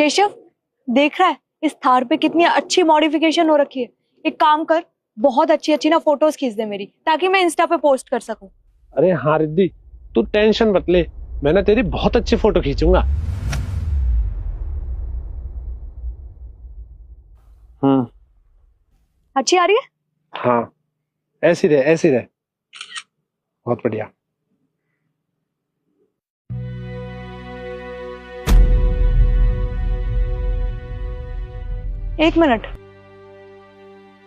केशव, देख रहा है इस थार पे कितनी अच्छी मॉडिफिकेशन हो रखी है। एक काम कर, बहुत अच्छी अच्छी ना फोटोज खींच दे मेरी, ताकि मैं इंस्टा पे पोस्ट कर सकूं। अरे हाँ रिद्धि, तू टेंशन मत ले, मैं ना तेरी बहुत अच्छी फोटो खींचूंगा। अच्छी आ रही है? हाँ, ऐसी रहे ऐसी रहे, बहुत बढ़िया। एक मिनट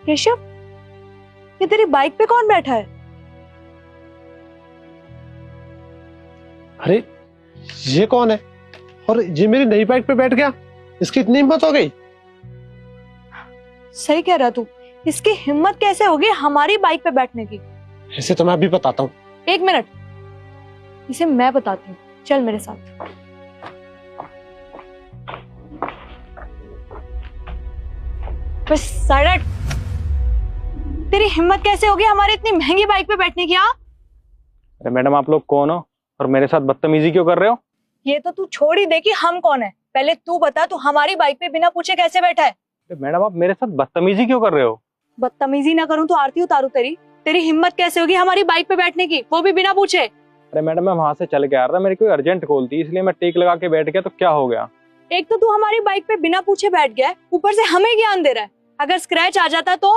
केशव, ये तेरी बाइक पे कौन बैठा है? अरे ये कौन है? और ये मेरी नई बाइक पे बैठ गया, इसकी इतनी हिम्मत हो गई? सही कह रहा तू, इसकी हिम्मत कैसे होगी हमारी बाइक पे बैठने की? इसे तो मैं अभी बताता हूँ। एक मिनट, इसे मैं बताती हूँ, चल मेरे साथ। बस साइड हट। तेरी हिम्मत कैसे होगी हमारी इतनी महंगी बाइक पे बैठने की? अरे मैडम, आप लोग कौन हो और मेरे साथ बदतमीजी क्यों कर रहे हो? ये तो तू छोड़ ही दे कि हम कौन है, पहले तू बता, तू हमारी बाइक पे बिना पूछे कैसे बैठा है? अरे मैडम, आप मेरे साथ बदतमीजी क्यों कर रहे हो? बदतमीजी ना करूं तो आरती उतारू तेरी? तेरी हिम्मत कैसे होगी हमारी बाइक पे बैठने की, वो भी बिना पूछे? अरे मैडम, मैं वहां से चल के आ रहा था, मेरी कोई अर्जेंट कॉल थी, इसलिए मैं टेक लगा के बैठ गया, तो क्या हो गया? एक तो तू हमारी बाइक पे बिना पूछे बैठ गया है, ऊपर से हमें ज्ञान दे रहा है। अगर स्क्रैच आ जाता तो?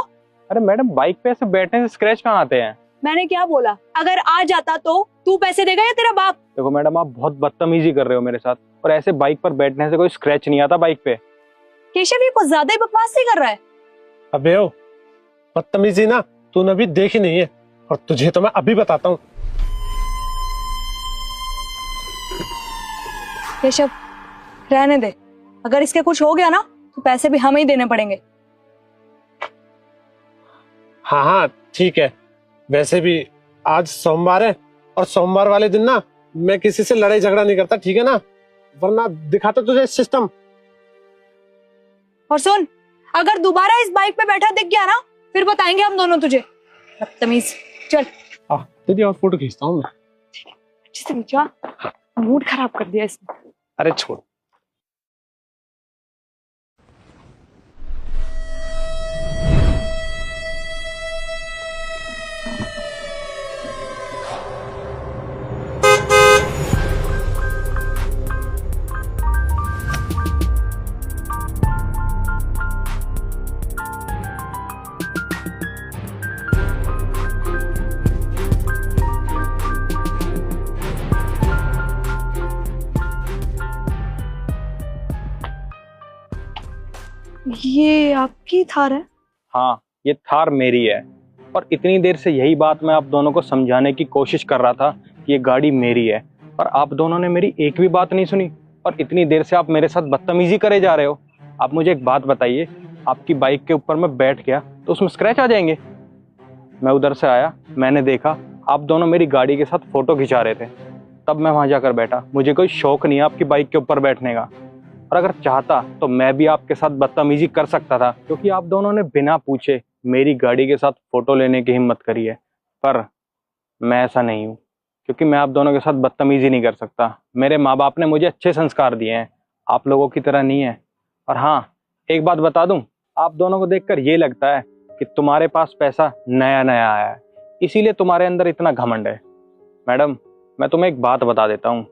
अरे मैडम, बाइक पे ऐसे बैठने से स्क्रैच कहाँ आते हैं? मैंने क्या बोला? अगर आ जाता तो तू पैसे देगा या तेरा बाप? देखो मैडम, आप बहुत बदतमीजी कर रहे हो मेरे साथ, और ऐसे बाइक पर बैठने से कोई स्क्रैच नहीं आता बाइक पे। केशव, ये कुछ ज्यादा ही बकवास नहीं कर रहा है? अबे ओ, बदतमीजी ना तूने अभी देखी नहीं है, और तुझे तो मैं अभी बताता हूँ। केशव, रहने दे, अगर इसके कुछ हो गया ना तो पैसे भी हमें ही देने पड़ेंगे। हाँ हाँ ठीक है, वैसे भी आज सोमवार है, और सोमवार वाले दिन ना मैं किसी से लड़ाई झगड़ा नहीं करता, ठीक है ना? वरना दिखाता तुझे सिस्टम। और सुन, अगर दोबारा इस बाइक पे बैठा दिख गया ना, फिर बताएंगे हम दोनों तुझे। बदतमीज, चल। तेरी और फोटो खींचता हूँ मैं। अच्छे से खींचा, मूड खराब कर दिया इसने। अरे छोड़। ये आपकी थार है? हाँ, ये थार मेरी है, और इतनी देर से यही बात मैं आप दोनों को समझाने की कोशिश कर रहा था कि ये गाड़ी मेरी है, पर आप दोनों ने मेरी एक भी बात नहीं सुनी, और इतनी देर से आप मेरे साथ बदतमीजी करे जा रहे हो। आप मुझे एक बात बताइए, आपकी बाइक के ऊपर मैं बैठ गया तो उसमें स्क्रैच आ जाएंगे? मैं उधर से आया, मैंने देखा आप दोनों मेरी गाड़ी के साथ फोटो खिंचा रहे थे, तब मैं वहां जाकर बैठा। मुझे कोई शौक नहीं है आपकी बाइक के ऊपर बैठने का, और अगर चाहता तो मैं भी आपके साथ बदतमीजी कर सकता था, क्योंकि आप दोनों ने बिना पूछे मेरी गाड़ी के साथ फोटो लेने की हिम्मत करी है। पर मैं ऐसा नहीं हूँ, क्योंकि मैं आप दोनों के साथ बदतमीजी नहीं कर सकता। मेरे माँ बाप ने मुझे अच्छे संस्कार दिए हैं, आप लोगों की तरह नहीं है। और हाँ, एक बात बता दूं, आप दोनों को देखकर ये लगता है कि तुम्हारे पास पैसा नया नया आया है, इसीलिए तुम्हारे अंदर इतना घमंड है। मैडम, मैं तुम्हें एक बात बता देता हूँ,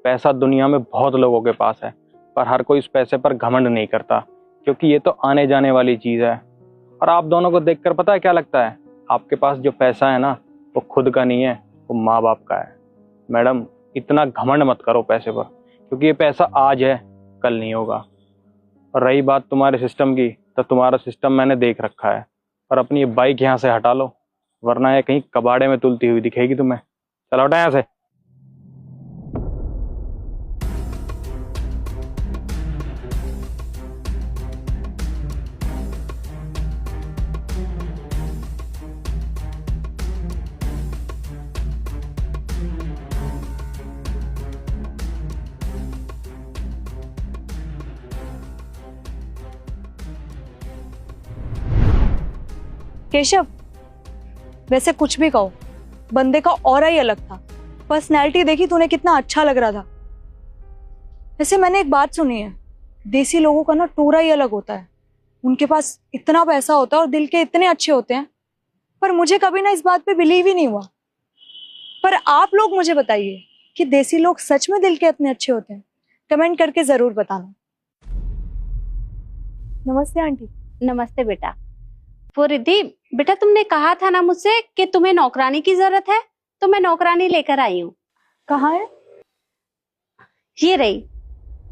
पैसा दुनिया में बहुत लोगों के पास है, पर हर कोई इस पैसे पर घमंड नहीं करता, क्योंकि ये तो आने जाने वाली चीज़ है। और आप दोनों को देखकर पता है क्या लगता है? आपके पास जो पैसा है ना, वो खुद का नहीं है, वो माँ बाप का है। मैडम, इतना घमंड मत करो पैसे पर, क्योंकि ये पैसा आज है, कल नहीं होगा। और रही बात तुम्हारे सिस्टम की, तो तुम्हारा सिस्टम मैंने देख रखा है, और अपनी ये बाइक यहाँ से हटा लो, वरना ये कहीं कबाड़े में तुलती हुई दिखेगी तुम्हें। चलो हटा यहाँ से। केशव, वैसे कुछ भी कहो, बंदे का ऑरा ही अलग था। पर्सनैलिटी देखी तूने, कितना अच्छा लग रहा था। वैसे मैंने एक बात सुनी है देसी लोगों का ना टूरा ही अलग होता है। उनके पास इतना पैसा होता है और दिल के इतने अच्छे होते हैं, पर मुझे कभी ना इस बात पे बिलीव ही नहीं हुआ। पर आप लोग मुझे बताइए कि देसी लोग सच में दिल के इतने अच्छे होते हैं? कमेंट करके जरूर बताना। नमस्ते आंटी। नमस्ते बेटा। वो रिद्धि बेटा, तुमने कहा था ना मुझसे कि तुम्हें नौकरानी की जरूरत है, तो मैं नौकरानी लेकर आई हूँ। कहाँ है? ये रही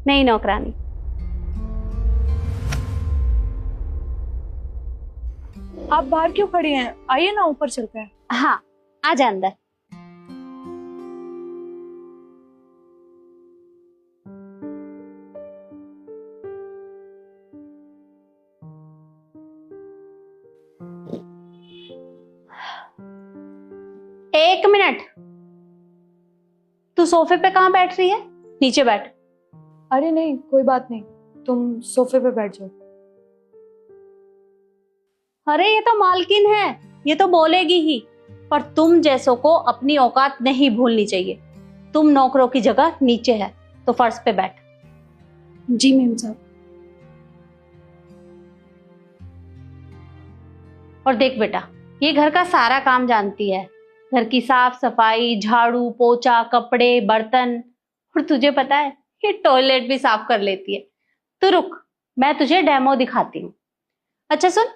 नई नौकरानी। आप बाहर क्यों खड़ी हैं? आइए ना, ऊपर चलते हैं। हाँ, आजा अंदर। एक मिनट, तू सोफे पे कहाँ बैठ रही है? नीचे बैठ। अरे नहीं, कोई बात नहीं, तुम सोफे पे बैठ जाओ। अरे ये तो मालकिन है, ये तो बोलेगी ही, पर तुम जैसों को अपनी औकात नहीं भूलनी चाहिए। तुम नौकरों की जगह नीचे है, तो फर्श पे बैठ। जी मैम साहब। और देख बेटा, ये घर का सारा काम जानती है, घर की साफ सफाई, झाड़ू पोछा, कपड़े, बर्तन, और तुझे पता है ये टॉयलेट भी साफ कर लेती है। तो रुक, मैं तुझे डेमो दिखाती हूँ। अच्छा सुन,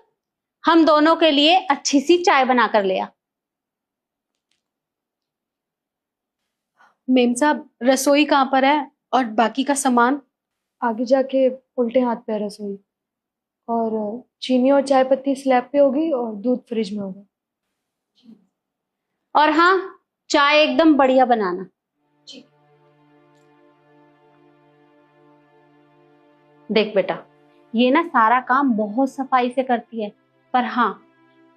हम दोनों के लिए अच्छी सी चाय बना कर ले आ। मैम साहब, रसोई कहाँ पर है और बाकी का सामान? आगे जाके उल्टे हाथ पे है रसोई, और चीनी और चाय पत्ती स्लैब पे होगी और दूध फ्रिज में होगा। और हाँ, चाय एकदम बढ़िया बनाना। देख बेटा, ये ना सारा काम बहुत सफाई से करती है, पर हाँ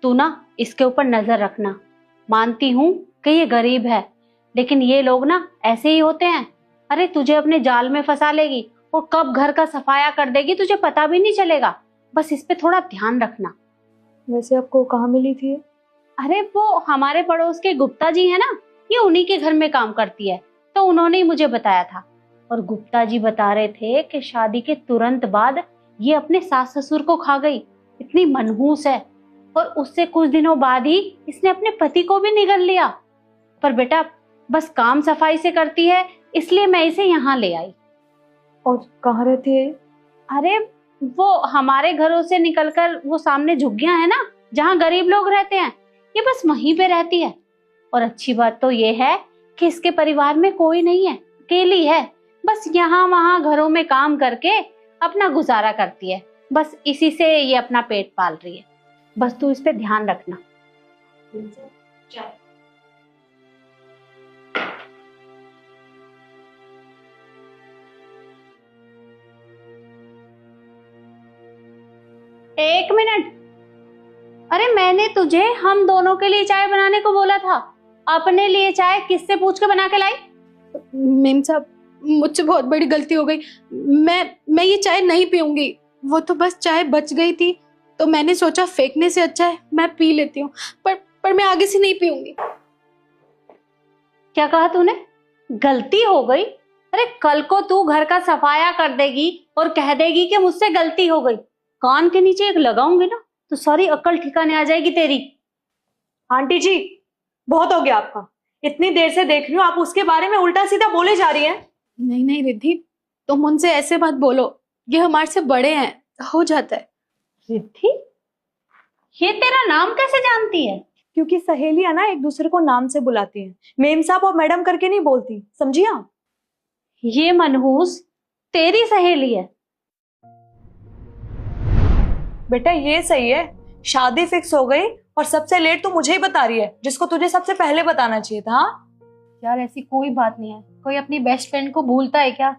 तू ना इसके ऊपर नजर रखना। मानती हूँ कि ये गरीब है, लेकिन ये लोग ना ऐसे ही होते हैं। अरे तुझे अपने जाल में फंसा लेगी और कब घर का सफाया कर देगी तुझे पता भी नहीं चलेगा। बस इस पे थोड़ा ध्यान रखना। वैसे आपको कहाँ मिली थी ये? अरे वो हमारे पड़ोस के गुप्ता जी है ना, ये उन्हीं के घर में काम करती है, तो उन्होंने ही मुझे बताया था। और गुप्ता जी बता रहे थे कि शादी के तुरंत बाद ये अपने सास ससुर को खा गई, इतनी मनहूस है, और उससे कुछ दिनों बाद ही इसने अपने पति को भी निगल लिया। पर बेटा बस काम सफाई से करती है, इसलिए मैं इसे यहाँ ले आई। और कहाँ रहती है? अरे वो हमारे घरों से निकलकर वो सामने झुग्गियां है ना, जहाँ गरीब लोग रहते हैं, ये बस वहीं पे रहती है। और अच्छी बात तो ये है कि इसके परिवार में कोई नहीं है, अकेली है, बस यहाँ वहाँ घरों में काम करके अपना गुजारा करती है। बस इसी से ये अपना पेट पाल रही है। बस तू इस पे ध्यान रखना। एक मिनट, अरे मैंने तुझे हम दोनों के लिए चाय बनाने को बोला था, अपने लिए चाय किससे पूछ के बना के लाई? मैम साहब, मुझसे बहुत बड़ी गलती हो गई। मैं ये चाय नहीं पीऊंगी। वो तो बस चाय बच गई थी, तो मैंने सोचा फेंकने से अच्छा है मैं पी लेती हूँ, पर मैं आगे से नहीं पीऊंगी। क्या कहा तूने? गलती हो गई? अरे कल को तू घर का सफाया कर देगी और कह देगी कि मुझसे गलती हो गई, कान के नीचे एक लगाऊंगी ना तो सारी अक्ल ठिकाने आ जाएगी तेरी। आंटी जी, बहुत हो गया आपका। इतनी देर से देख रही हूँ आप उसके बारे में उल्टा सीधा बोले जा रही हैं। नहीं नहीं रिद्धि, तुम उनसे ऐसे मत बोलो, ये हमारे से बड़े हैं, हो जाता है। रिद्धि, ये तेरा नाम कैसे जानती है? क्योंकि सहेलियां ना एक दूसरे को नाम से बुलाती हैं, मेम साहब और मैडम करके नहीं बोलती, समझी आप? ये मनहूस तेरी सहेली है? बेटा ये सही है, शादी फिक्स हो गई और सबसे लेट तो मुझे ही बता रही है, जिसको तुझे सबसे पहले बताना चाहिए था। हाँ यार ऐसी कोई बात नहीं है, कोई अपनी बेस्ट फ्रेंड को भूलता है क्या?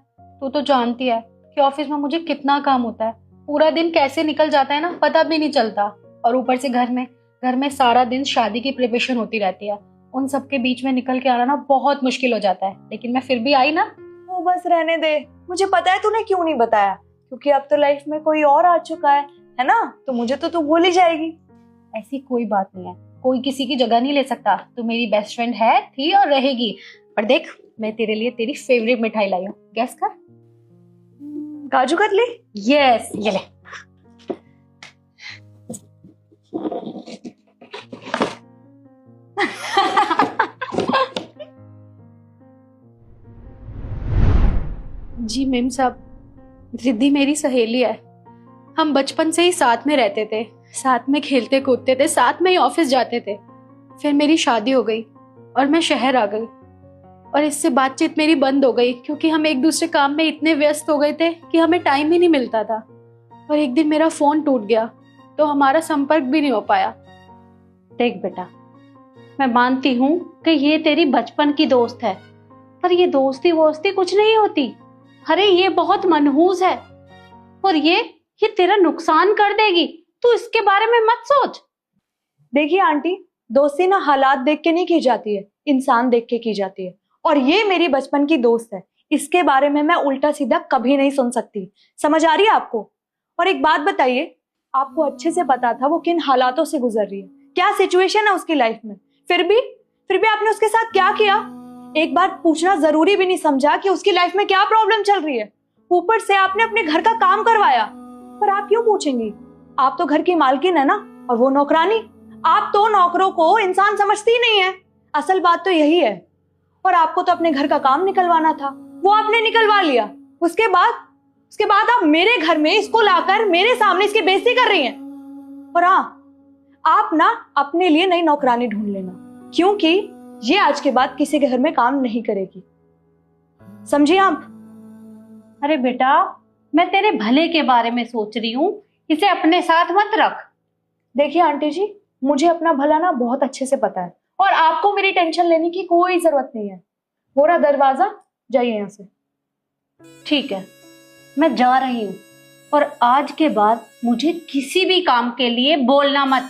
तू तो जानती है कि ऑफिस में मुझे कितना काम होता है, पूरा दिन कैसे निकल जाता है ना पता भी नहीं चलता। और ऊपर से घर में सारा दिन शादी की प्रिपरेशन होती रहती है, उन सबके बीच में निकल के आना ना बहुत मुश्किल हो जाता है, लेकिन मैं फिर भी आई ना। वो बस रहने दे, मुझे पता है तूने क्यों नहीं बताया, क्योंकि अब तो लाइफ में कोई और आ चुका है ना, तो मुझे तो तू भूल ही जाएगी। ऐसी कोई बात नहीं है, कोई किसी की जगह नहीं ले सकता। तू मेरी बेस्ट फ्रेंड है, थी और रहेगी। पर देख, मैं तेरे लिए तेरी फेवरेट मिठाई लाई हूँ, गेस कर। काजू कतली। यस, ये ले। जी मेम साहब, रिद्धि मेरी सहेली है। हम बचपन से ही साथ में रहते थे, साथ में खेलते कूदते थे, साथ में ही ऑफिस जाते थे। फिर मेरी शादी हो गई और मैं शहर आ गई, और इससे बातचीत मेरी बंद हो गई क्योंकि हम एक दूसरे काम में इतने व्यस्त हो गए थे कि हमें टाइम ही नहीं मिलता था। और एक दिन मेरा फोन टूट गया तो हमारा संपर्क भी नहीं हो पाया। देख बेटा, मैं मानती हूँ कि ये तेरी बचपन की दोस्त है, पर ये दोस्ती वोस्ती कुछ नहीं होती। अरे ये बहुत मनहूस है और ये तेरा नुकसान कर देगी। तू इसके बारे में मत सोच। देखिए आंटी, दोस्ती ना हालात देख के नहीं की जाती है, इंसान देख के की जाती है। और ये मेरी बचपन की दोस्त है, इसके बारे में मैं उल्टा सीधा कभी नहीं सुन सकती। समझ आ रही है आपको? और एक बात बताइए, आपको अच्छे से पता था वो किन हालातों से गुजर रही है, क्या सिचुएशन है उसकी लाइफ में, फिर भी आपने उसके साथ क्या किया? एक बार पूछना जरूरी भी नहीं समझा कि उसकी लाइफ में क्या प्रॉब्लम चल रही है? ऊपर से आपने अपने घर का काम करवाया, पर आप क्यों पूछेंगी? आप तो घर की मालकिन है ना, और वो नौकरानी। आप तो नौकरों को इंसान समझती ही नहीं है। असल बात तो यही है। और आपको तो अपने घर का काम निकलवाना था, वो आपने निकलवा लिया। उसके बाद आप मेरे घर में इसको लाकर मेरे सामने इसकी बेइज्जती कर रही हैं। और हाँ, आप ना अपने लिए नई नौकरानी ढूंढ लेना, क्योंकि ये आज के बाद किसी के घर में काम नहीं करेगी। समझिए आप? अरे बेटा, मैं तेरे भले के बारे में सोच रही हूँ, इसे अपने साथ मत रख। देखिए आंटी जी, मुझे अपना भला ना बहुत अच्छे से पता है, और आपको मेरी टेंशन लेने की कोई जरूरत नहीं है। वो रहा दरवाजा, जाइए यहाँ से। ठीक है, मैं जा रही हूँ, और आज के बाद मुझे किसी भी काम के लिए बोलना मत।